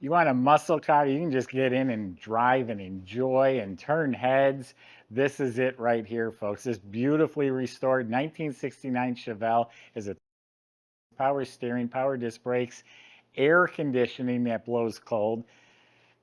You want a muscle car, you can just get in and drive and enjoy and turn heads. This is it right here, folks. This beautifully restored 1969 Chevelle is a power steering, power disc brakes, air conditioning that blows cold.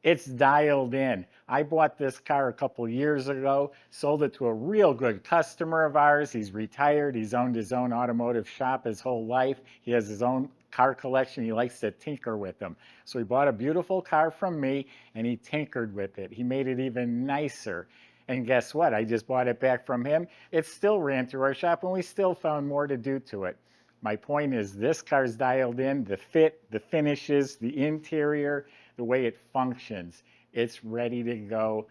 It's dialed in. I bought this car a couple years ago, sold it to a real good customer of ours. He's retired. He's owned his own automotive shop his whole life. He has his own car collection. He likes to tinker with them. So he bought a beautiful car from me and he tinkered with it. He made it even nicer. And guess what? I just bought it back from him. It still ran through our shop and we still found more to do to it. My point is this car's dialed in, the fit, the finishes, the interior, the way it functions. It's ready to go.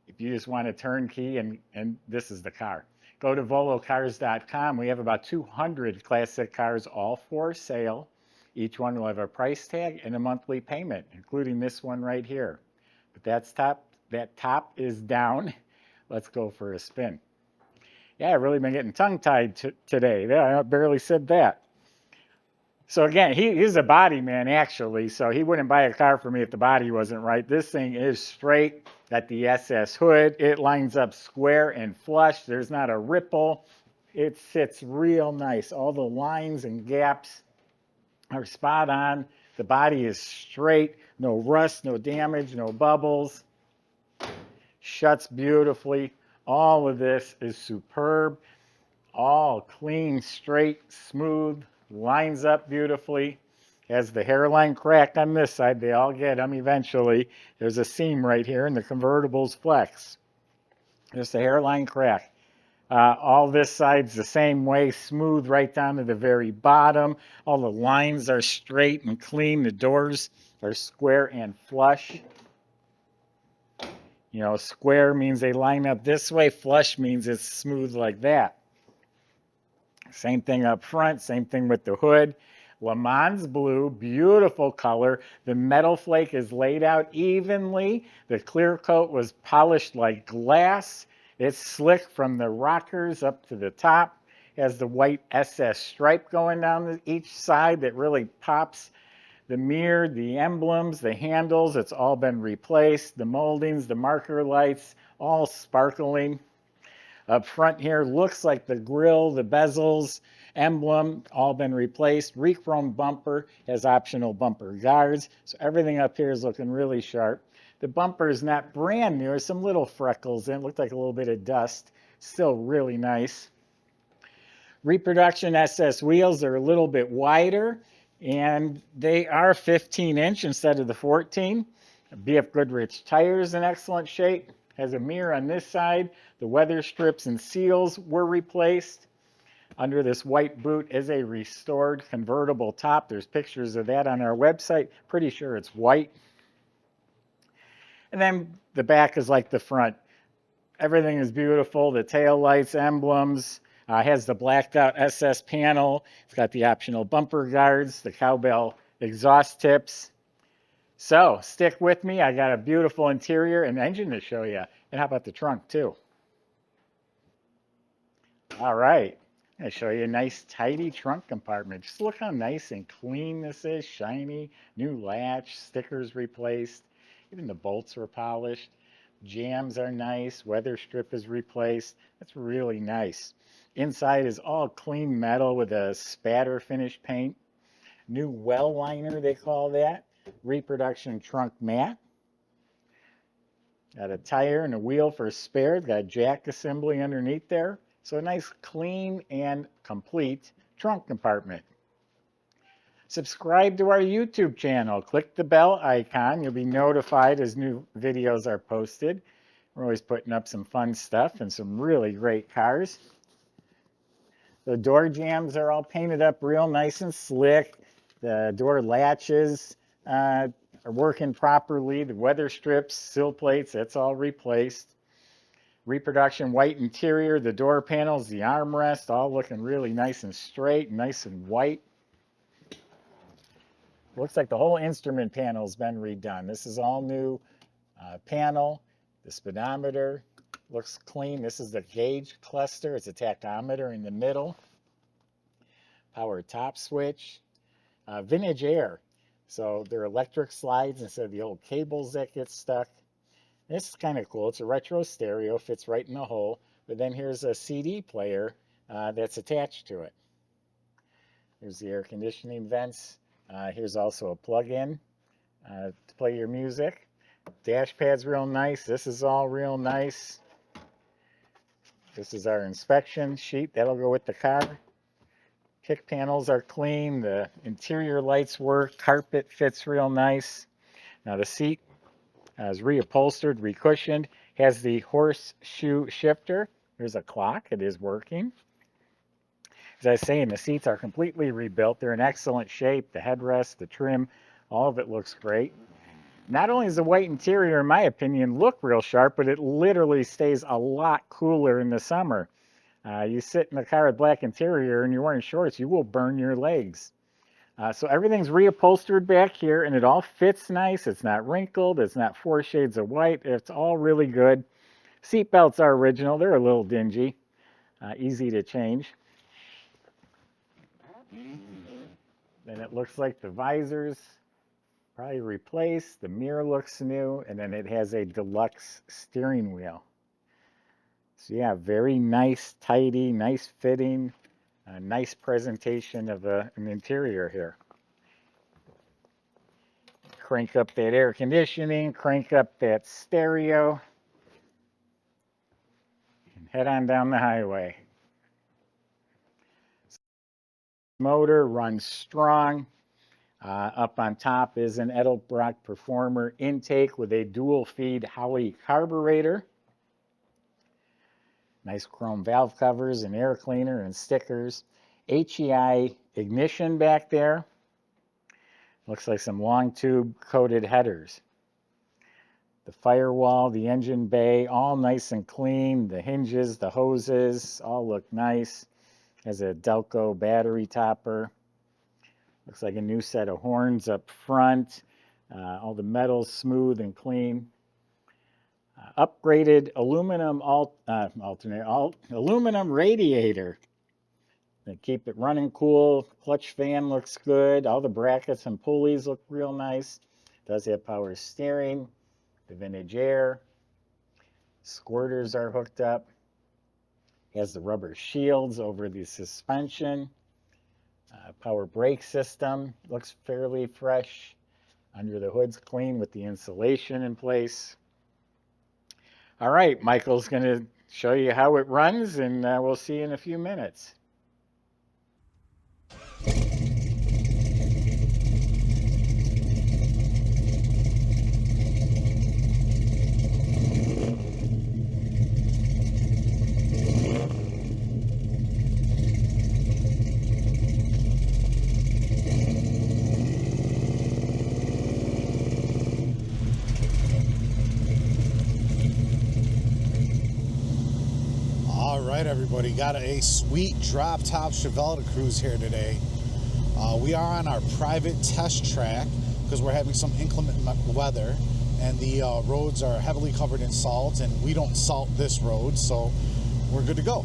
If you just want a turnkey, and this is the car. Go to volocars.com. We have about 200 classic cars all for sale. Each one will have a price tag and a monthly payment, including this one right here. But that top is down. Let's go for a spin. Yeah, I've really been getting tongue-tied today. Yeah, I barely said that. So again, he's a body man, actually, so he wouldn't buy a car for me if the body wasn't right. This thing is straight. Got the SS hood. It lines up square and flush. There's not a ripple. It sits real nice. All the lines and gaps are spot on. The body is straight. No rust, no damage, no bubbles. Shuts beautifully. All of this is superb. All clean, straight, smooth, lines up beautifully. Has the hairline crack on this side. They all get them eventually. There's a seam right here and the convertibles flex. Just a hairline crack. All this side's the same way, smooth right down to the very bottom. All the lines are straight and clean. The doors are square and flush. You know, square means they line up this way. Flush means it's smooth like that. Same thing up front, same thing with the hood. Le Mans blue, beautiful color. The metal flake is laid out evenly. The clear coat was polished like glass. It's slick from the rockers up to the top. Has the white SS stripe going down each side that really pops. The mirror, the emblems, the handles, it's all been replaced. The moldings, the marker lights, all sparkling. Up front here looks like the grille, the bezels, emblem, all been replaced. Re-chrome bumper has optional bumper guards. So everything up here is looking really sharp. The bumper is not brand new. There's some little freckles in it. Looked like a little bit of dust. Still really nice. Reproduction SS wheels are a little bit wider, and they are 15-inch instead of the 14. BF Goodrich tires in excellent shape. Has a mirror on this side. The weather strips and seals were replaced. Under this white boot is a restored convertible top. There's pictures of that on our website. Pretty sure it's white. And then the back is like the front. Everything is beautiful. The tail lights, emblems. Has the blacked out SS panel. It's got the optional bumper guards, the cowbell exhaust tips. So stick with me. I got a beautiful interior and engine to show you. And how about the trunk too? All right. I'm going to show you a nice tidy trunk compartment. Just look how nice and clean this is. Shiny, new latch, stickers replaced. Even the bolts were polished. Jams are nice. Weather strip is replaced. That's really nice. Inside is all clean metal with a spatter finish paint. New well liner, they call that. Reproduction trunk mat. Got a tire and a wheel for a spare. Got a jack assembly underneath there. So a nice clean and complete trunk compartment. Subscribe to our YouTube channel. Click the bell icon. You'll be notified as new videos are posted. We're always putting up some fun stuff and some really great cars. The door jambs are all painted up real nice and slick. The door latches are working properly. The weather strips, sill plates, that's all replaced. Reproduction white interior, the door panels, the armrest, all looking really nice and straight, nice and white. Looks like the whole instrument panel's been redone. This is all new panel. The speedometer looks clean. This is the gauge cluster. It's a tachometer in the middle. Power top switch. Vintage air. So they're electric slides instead of the old cables that get stuck. This is kind of cool. It's a retro stereo, fits right in the hole. But then here's a CD player that's attached to it. Here's the air conditioning vents. Here's also a plug-in to play your music. Dash pad's real nice. This is all real nice. This is our inspection sheet. That'll go with the car. Kick panels are clean. The interior lights work. Carpet fits real nice. Now the seat is reupholstered, recushioned. Has the horseshoe shifter. There's a clock. It is working. As I was saying, the seats are completely rebuilt. They're in excellent shape. The headrest, the trim, all of it looks great. Not only does the white interior, in my opinion, look real sharp, but it literally stays a lot cooler in the summer. You sit in a car with black interior and you're wearing shorts, you will burn your legs. So everything's reupholstered back here, and it all fits nice. It's not wrinkled. It's not 4 shades of white. It's all really good. Seat belts are original. They're a little dingy, easy to change. Then it looks like the visors probably replaced. The mirror looks new, and then it has a deluxe steering wheel. So yeah, very nice, tidy, nice fitting, nice presentation of an interior here. Crank up that air conditioning, crank up that stereo, and head on down the highway. Motor runs strong. Up on top is an Edelbrock Performer intake with a dual feed Holley carburetor. Nice chrome valve covers and air cleaner and stickers. HEI ignition back there. Looks like some long tube coated headers. The firewall, the engine bay, all nice and clean. The hinges, the hoses, all look nice. Has a Delco battery topper. Looks like a new set of horns up front. All the metal's smooth and clean. Upgraded aluminum aluminum radiator. They keep it running cool. Clutch fan looks good. All the brackets and pulleys look real nice. Does have power steering. The vintage air. Squirters are hooked up. Has the rubber shields over the suspension. Power brake system looks fairly fresh. Under the hood's clean with the insulation in place. All right, Michael's going to show you how it runs, and we'll see you in a few minutes. Alright everybody, got a sweet drop top Chevelle to cruise here today. We are on our private test track because we're having some inclement weather and the roads are heavily covered in salt, and we don't salt this road, so we're good to go.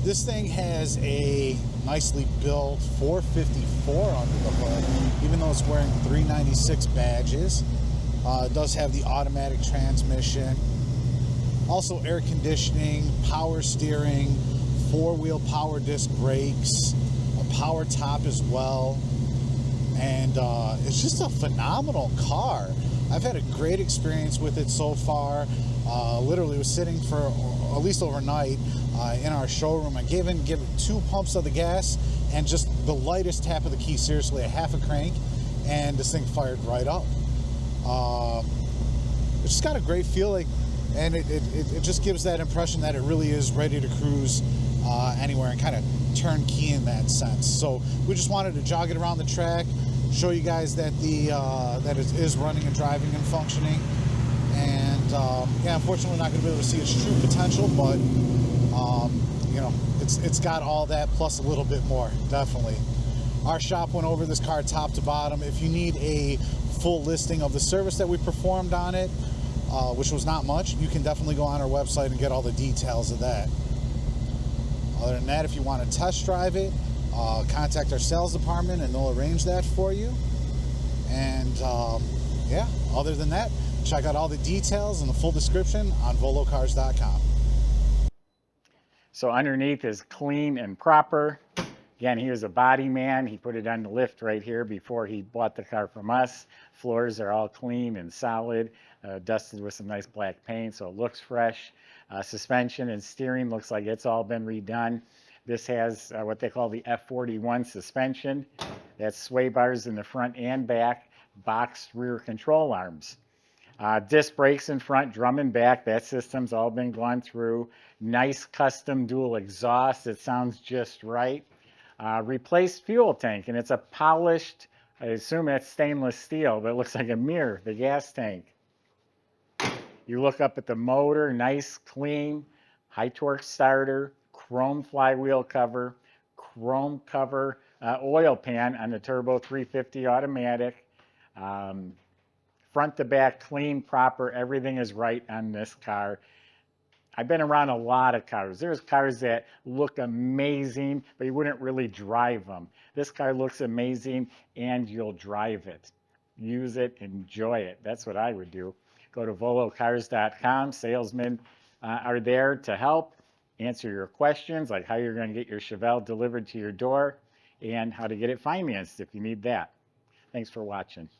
This thing has a nicely built 454 under the hood, even though it's wearing 396 badges. It does have the automatic transmission. Also air conditioning, power steering, 4-wheel power disc brakes, a power top as well. And it's just a phenomenal car. I've had a great experience with it so far. Literally was sitting for at least overnight in our showroom. I gave it 2 pumps of the gas and just the lightest tap of the key, seriously, a half a crank, and this thing fired right up. It's just got a great feeling. And it just gives that impression that it really is ready to cruise anywhere and kind of turnkey in that sense. So we just wanted to jog it around the track, show you guys that that it is running and driving and functioning. And yeah, unfortunately, we're not going to be able to see its true potential, but you know, it's got all that plus a little bit more, definitely. Our shop went over this car top to bottom. If you need a full listing of the service that we performed on it, which was not much, you can definitely go on our website and get all the details of that. Other than that, if you want to test drive it, contact our sales department and they'll arrange that for you. And yeah, other than that, check out all the details and the full description on volocars.com. So underneath is clean and proper. Again, he was a body man. He put it on the lift right here before he bought the car from us. Floors are all clean and solid, dusted with some nice black paint, so it looks fresh. Suspension and steering looks like it's all been redone. This has what they call the F41 suspension. That's sway bars in the front and back, boxed rear control arms. Disc brakes in front, drum and back. That system's all been gone through. Nice custom dual exhaust. It sounds just right. Replaced fuel tank, and it's a polished, I assume that's stainless steel, but it looks like a mirror, the gas tank. You look up at the motor, nice, clean, high torque starter, chrome flywheel cover, chrome cover oil pan on the turbo 350 automatic. Um, Front to back, clean, proper, everything is right on this car. I've been around a lot of cars. There's cars that look amazing, but you wouldn't really drive them. This car looks amazing and you'll drive it. Use it, enjoy it. That's what I would do. Go to volocars.com. Salesmen are there to help answer your questions, like how you're going to get your Chevelle delivered to your door and how to get it financed if you need that. Thanks for watching.